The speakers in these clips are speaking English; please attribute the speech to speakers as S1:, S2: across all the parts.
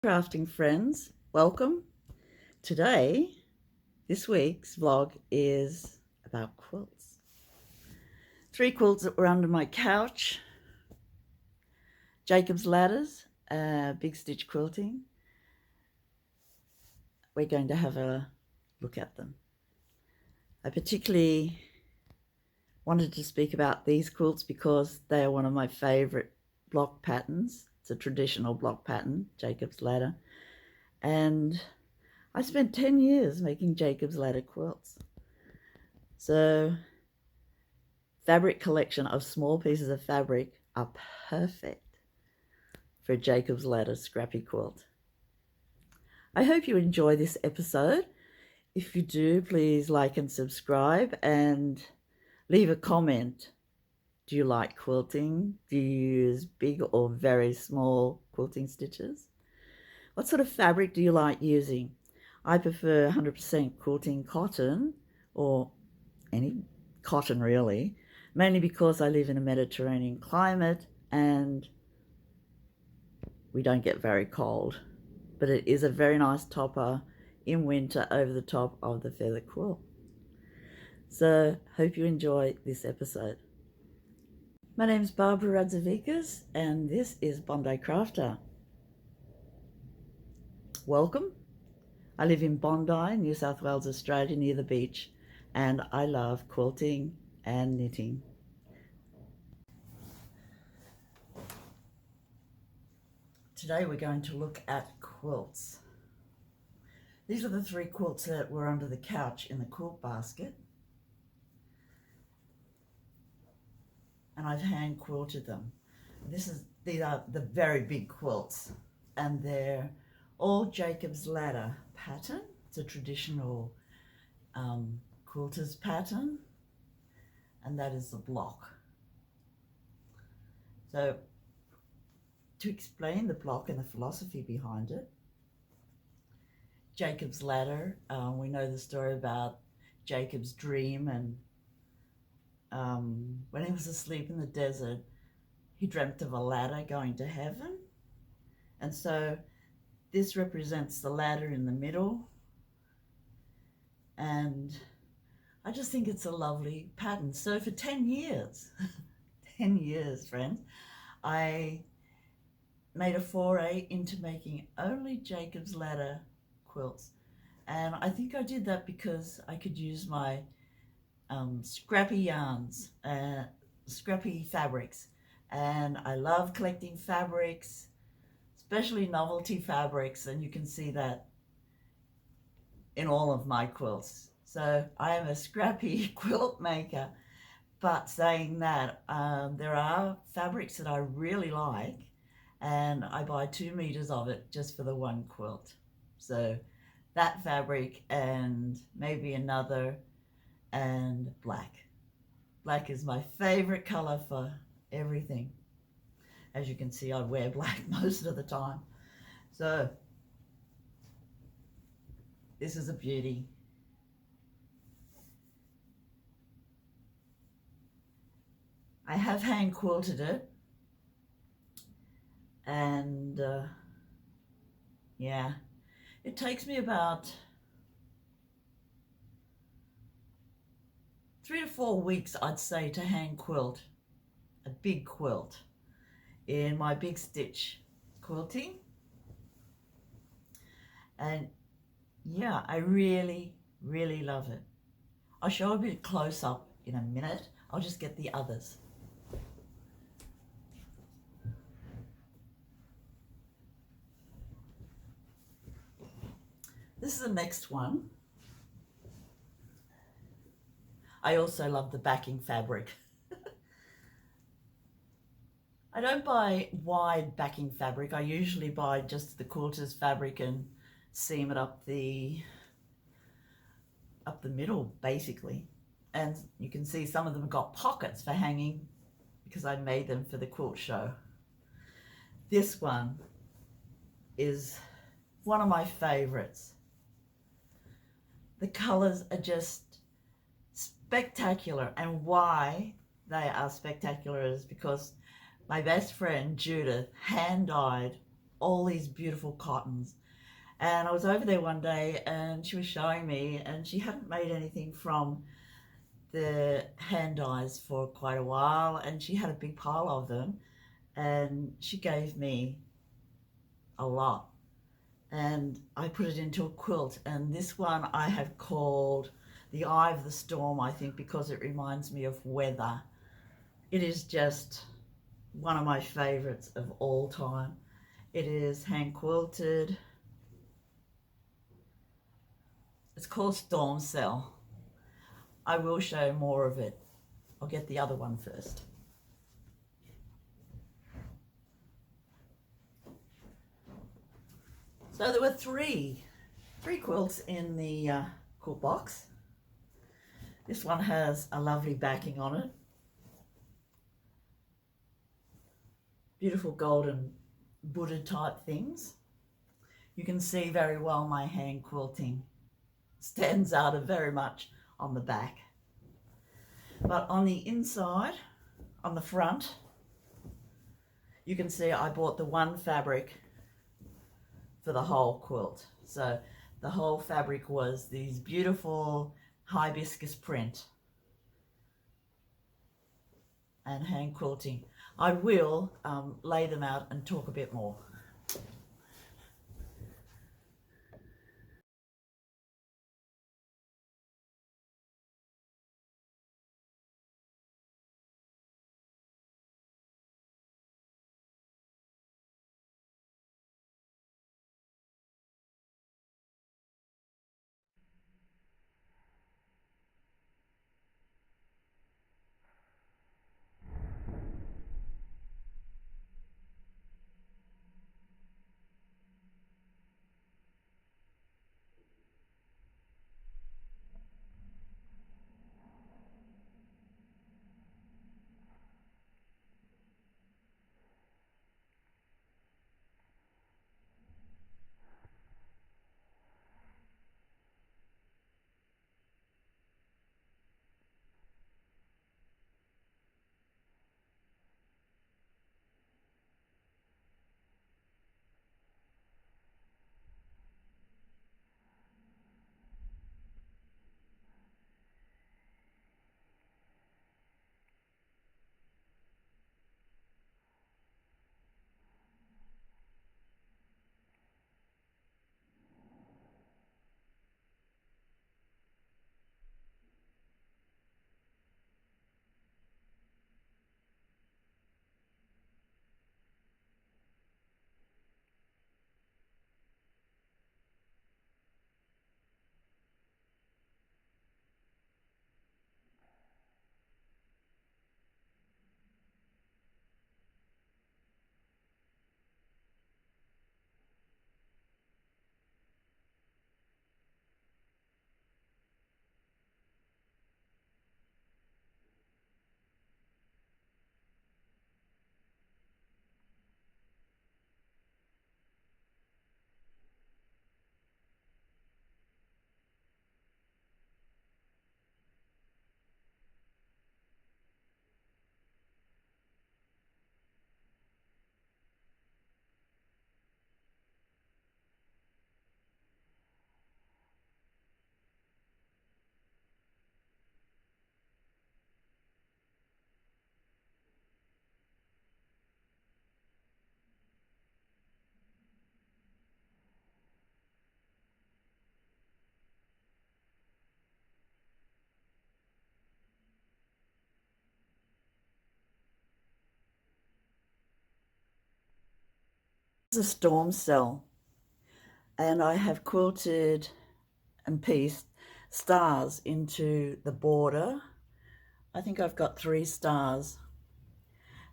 S1: Crafting friends, welcome. Today, this week's vlog is about quilts. 3 quilts that were under my couch. Jacobs Ladders, Big Stitch Quilting. We're going to have a look at them. I particularly wanted to speak about these quilts because they are one of my favourite block patterns. It's a traditional block pattern, Jacobs Ladder. And I spent 10 years making Jacobs Ladder quilts. So fabric collection of small pieces of fabric are perfect for a Jacobs Ladder scrappy quilt. I hope you enjoy this episode. If you do, please like and subscribe and leave a comment. Do you like quilting? Do you use big or very small quilting stitches? What sort of fabric do you like using? I prefer 100% quilting cotton, or any cotton really, mainly because I live in a Mediterranean climate and we don't get very cold. But it is a very nice topper in winter over the top of the feather quilt. So hope you enjoy this episode. My name's Barbara Radzevicius and this is Bondi Crafter. Welcome. I live in Bondi, New South Wales, Australia, near the beach, and I love quilting and knitting. Today we're going to look at quilts. These are the 3 quilts that were under the couch in the quilt basket, and I've hand quilted them. These are the very big quilts, and they're all Jacobs Ladder pattern. It's a traditional quilter's pattern, and that is the block. So to explain the block and the philosophy behind it, Jacob's Ladder, we know the story about Jacob's dream, and when he was asleep in the desert, he dreamt of a ladder going to heaven. And so this represents the ladder in the middle, and I just think it's a lovely pattern. So for 10 years, 10 years, friends, I made a foray into making only Jacobs Ladder quilts. And I think I did that because I could use my scrappy yarns, scrappy fabrics. And I love collecting fabrics, especially novelty fabrics, and you can see that in all of my quilts. So I am a scrappy quilt maker. But saying that, there are fabrics that I really like, and I buy 2 meters of it just for the one quilt. So that fabric and maybe another, and black. Black is my favorite color for everything. As you can see, I wear black most of the time. So this is a beauty. I have hand quilted it, and yeah, it takes me about 3 to 4 weeks, I'd say, to hand quilt a big quilt in my big stitch quilting. And yeah, I really, really love it. I'll show a bit close up in a minute. I'll just get the others. This is the next one. I also love the backing fabric. I don't buy wide backing fabric. I usually buy just the quilter's fabric and seam it up the middle, basically. And you can see some of them got pockets for hanging because I made them for the quilt show. This one is one of my favorites. The colors are just spectacular, and why they are spectacular is because my best friend Judith hand dyed all these beautiful cottons. And I was over there one day and she was showing me, and she hadn't made anything from the hand dyes for quite a while, and she had a big pile of them, and she gave me a lot, and I put it into a quilt. And this one I have called the Eye of the Storm, I think, because it reminds me of weather. It is just one of my favorites of all time. It is hand quilted. It's called Storm Cell. I will show more of it. I'll get the other one first. So there were three quilts in the quilt box. This one has a lovely backing on it. Beautiful golden Buddha type things. You can see very well my hand quilting stands out very much on the back. But on the inside, on the front, you can see I bought the one fabric for the whole quilt. So the whole fabric was these beautiful hibiscus print and hand quilting. I will lay them out and talk a bit more. This is a storm cell, and I have quilted and pieced stars into the border. I think I've got 3 stars,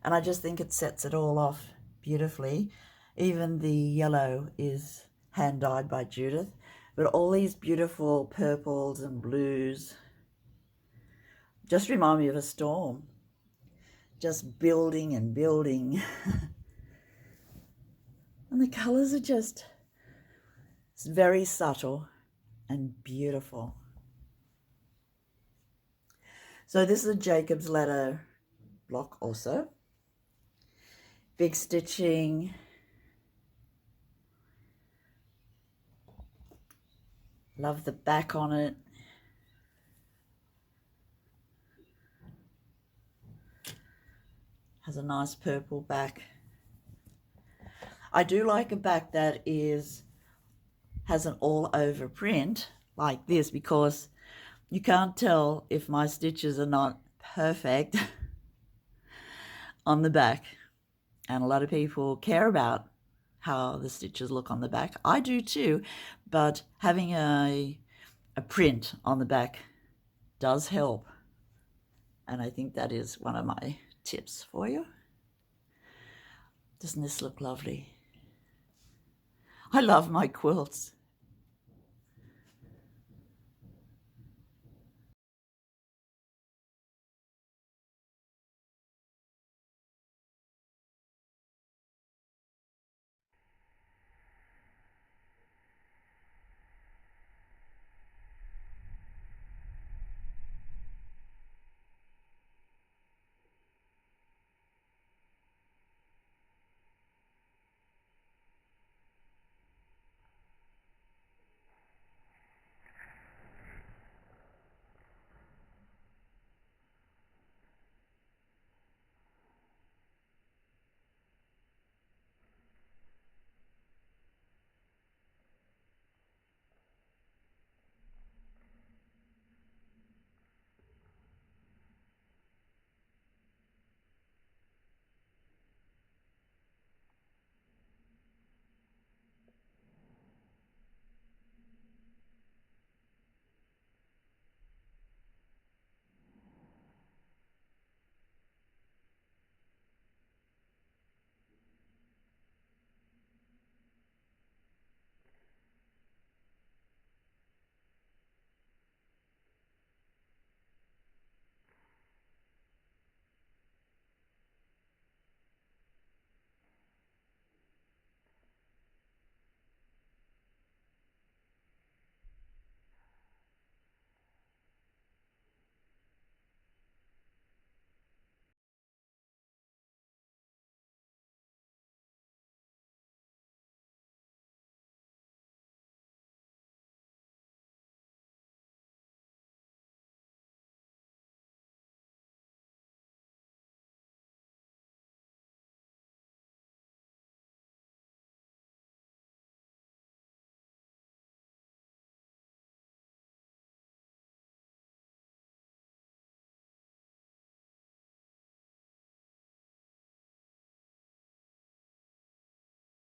S1: and I just think it sets it all off beautifully. Even the yellow is hand dyed by Judith, but all these beautiful purples and blues just remind me of a storm, just building and building. And the colors are just very subtle and beautiful. So this is a Jacobs Ladder block also. Big stitching, Love the back on it. Has a nice purple back. I do like a back that has an all over print like this, because you can't tell if my stitches are not perfect on the back. And a lot of people care about how the stitches look on the back. I do too, but having a print on the back does help. And I think that is one of my tips for you. Doesn't this look lovely? I love my quilts.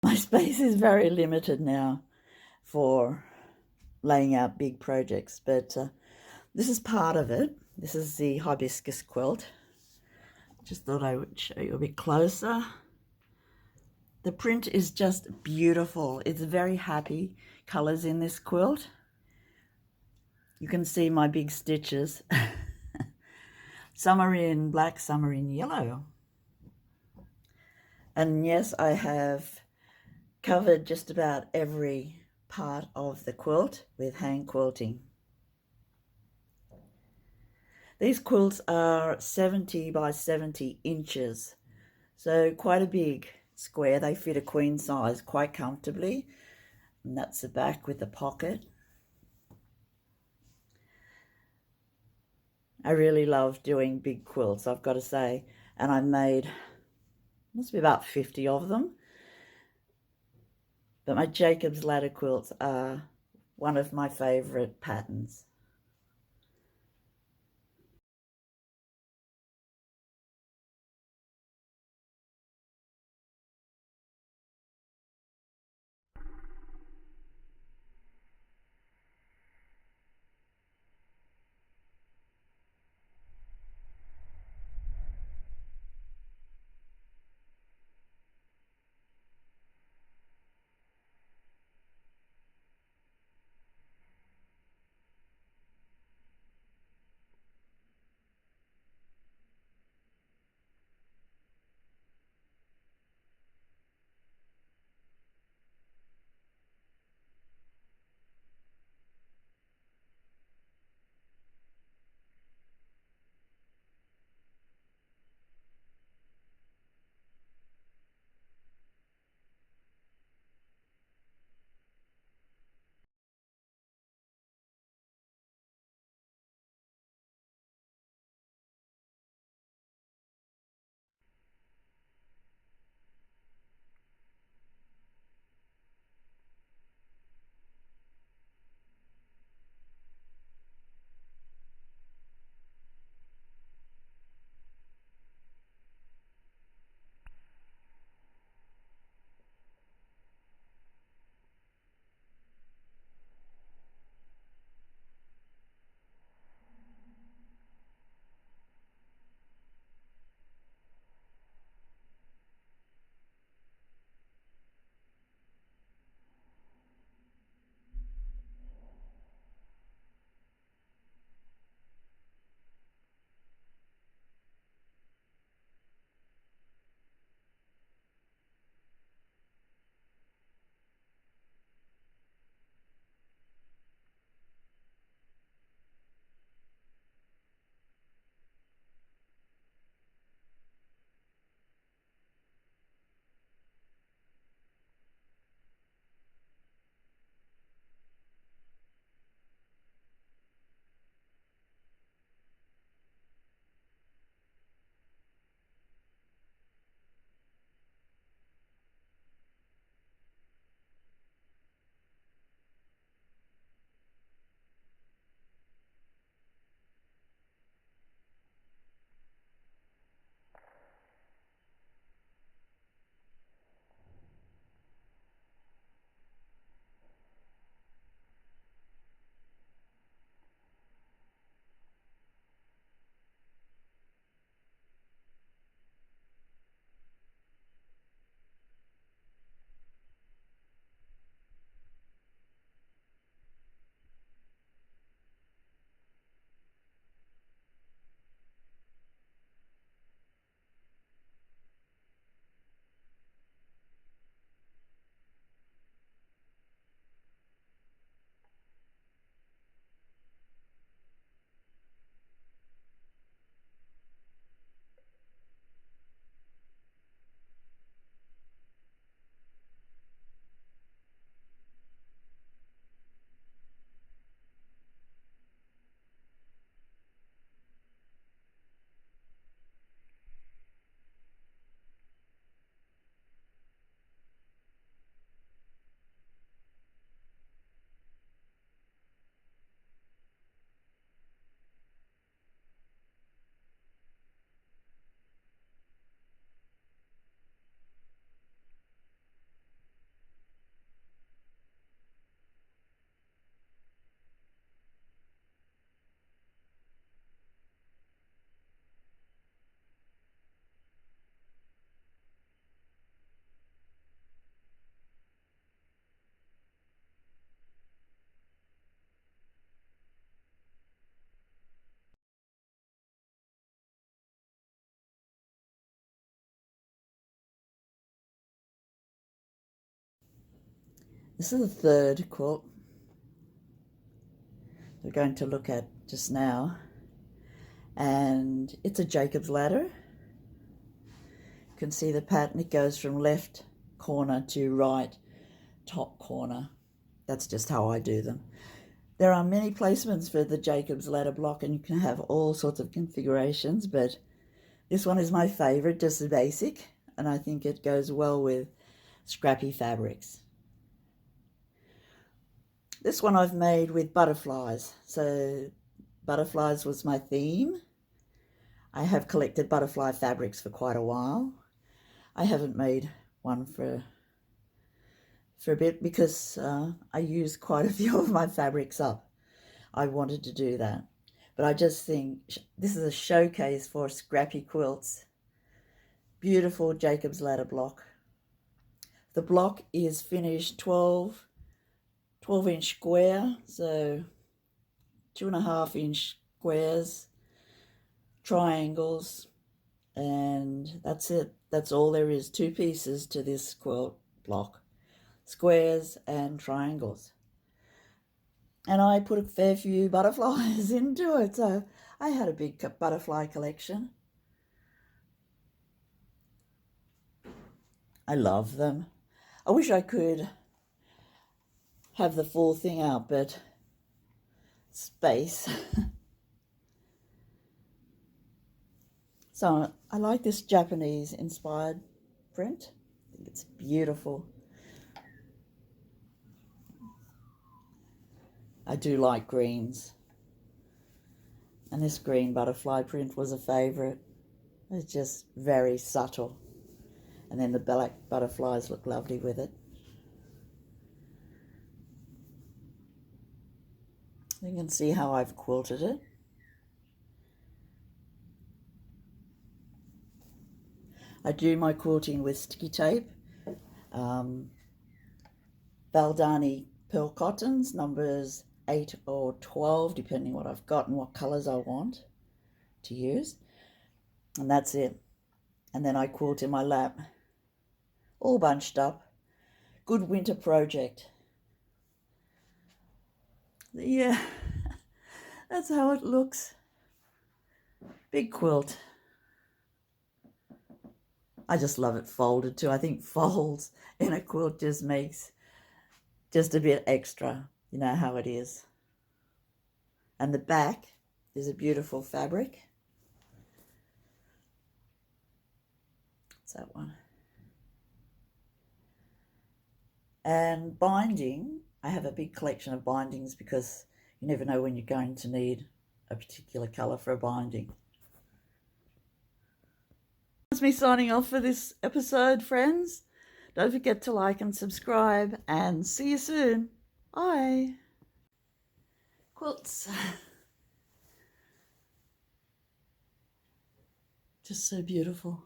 S1: My space is very limited now for laying out big projects, but this is part of it. This is the hibiscus quilt. Just thought I would show you a bit closer. The print is just beautiful. It's very happy colors in this quilt. You can see my big stitches. Some are in black, some are in yellow. And yes, I have covered just about every part of the quilt with hand quilting. These quilts are 70 by 70 inches, so quite a big square. They fit a queen size quite comfortably, and that's the back with the pocket. I really love doing big quilts, I've got to say, and I made, must be about 50 of them. But my Jacobs Ladder Quilts are one of my favourite patterns. This is the third quilt we're going to look at just now, and it's a Jacobs ladder. You can see the pattern. It goes from left corner to right top corner. That's just how I do them. There are many placements for the Jacobs ladder block, and you can have all sorts of configurations, but this one is my favorite, just the basic, and I think it goes well with scrappy fabrics. This one I've made with butterflies. So butterflies was my theme. I have collected butterfly fabrics for quite a while. I haven't made one for a bit because I used quite a few of my fabrics up. I wanted to do that. But I just think this is a showcase for scrappy quilts. Beautiful Jacobs ladder block. The block is finished 12-inch square, so 2.5-inch squares, triangles, and that's it. That's all there is. 2 pieces to this quilt block, squares and triangles. And I put a fair few butterflies into it, so I had a big butterfly collection. I love them. I wish I could have the full thing out, but space. So I like this Japanese inspired print. I think it's beautiful. I do like greens, and this green butterfly print was a favorite. It's just very subtle, and then the black butterflies look lovely with it. You can see how I've quilted it. I do my quilting with sticky tape, Valdani Perle cottons, numbers 8 or 12, depending what I've got and what colours I want to use. And that's it. And then I quilt in my lap, all bunched up. Good winter project. Yeah, that's how it looks. Big quilt. I just love it folded too. I think folds in a quilt just makes just a bit extra. You know how it is. And the back is a beautiful fabric. What's that one? And binding, I have a big collection of bindings because you never know when you're going to need a particular colour for a binding. That's me signing off for this episode, friends. Don't forget to like and subscribe, and see you soon. Bye. Quilts. Just so beautiful.